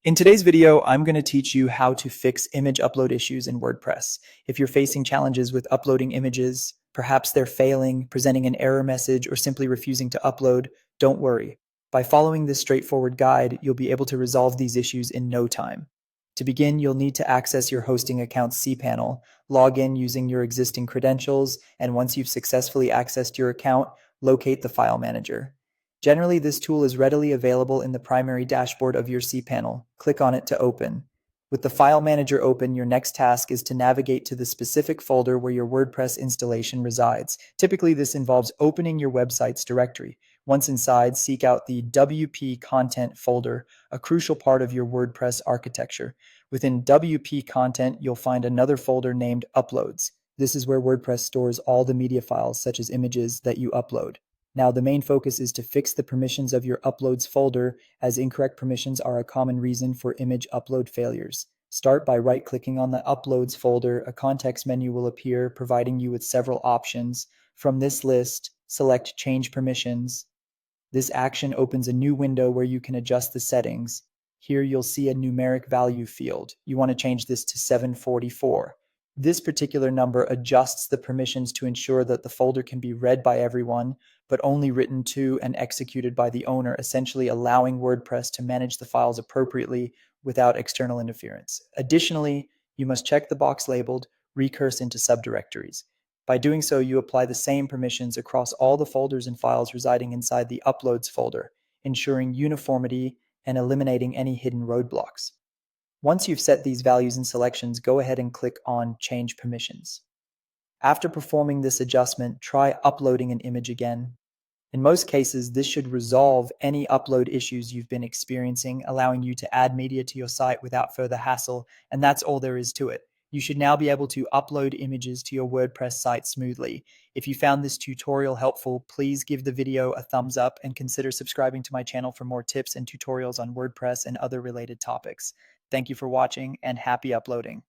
In today's video, I'm going to teach you how to fix image upload issues in WordPress. If you're facing challenges with uploading images, perhaps they're failing, presenting an error message, or simply refusing to upload, don't worry. By following this straightforward guide, you'll be able to resolve these issues in no time. To begin, you'll need to access your hosting account's cPanel, log in using your existing credentials, and once you've successfully accessed your account, locate the file manager. Generally, this tool is readily available in the primary dashboard of your cPanel. Click on it to open. With the file manager open, your next task is to navigate to the specific folder where your WordPress installation resides. Typically, this involves opening your website's directory. Once inside, seek out the WP content folder, a crucial part of your WordPress architecture. Within WP content, you'll find another folder named Uploads. This is where WordPress stores all the media files, such as images, that you upload. Now, the main focus is to fix the permissions of your Uploads folder, as incorrect permissions are a common reason for image upload failures. Start by right-clicking on the Uploads folder. A context menu will appear, providing you with several options. From this list, select Change Permissions. This action opens a new window where you can adjust the settings. Here you'll see a numeric value field. You want to change this to 744. This particular number adjusts the permissions to ensure that the folder can be read by everyone, but only written to and executed by the owner, essentially allowing WordPress to manage the files appropriately without external interference. Additionally, you must check the box labeled Recurse into subdirectories. By doing so, you apply the same permissions across all the folders and files residing inside the Uploads folder, ensuring uniformity and eliminating any hidden roadblocks. Once you've set these values and selections, go ahead and click on Change Permissions. After performing this adjustment, try uploading an image again. In most cases, this should resolve any upload issues you've been experiencing, allowing you to add media to your site without further hassle, and that's all there is to it. You should now be able to upload images to your WordPress site smoothly. If you found this tutorial helpful, please give the video a thumbs up and consider subscribing to my channel for more tips and tutorials on WordPress and other related topics. Thank you for watching and happy uploading.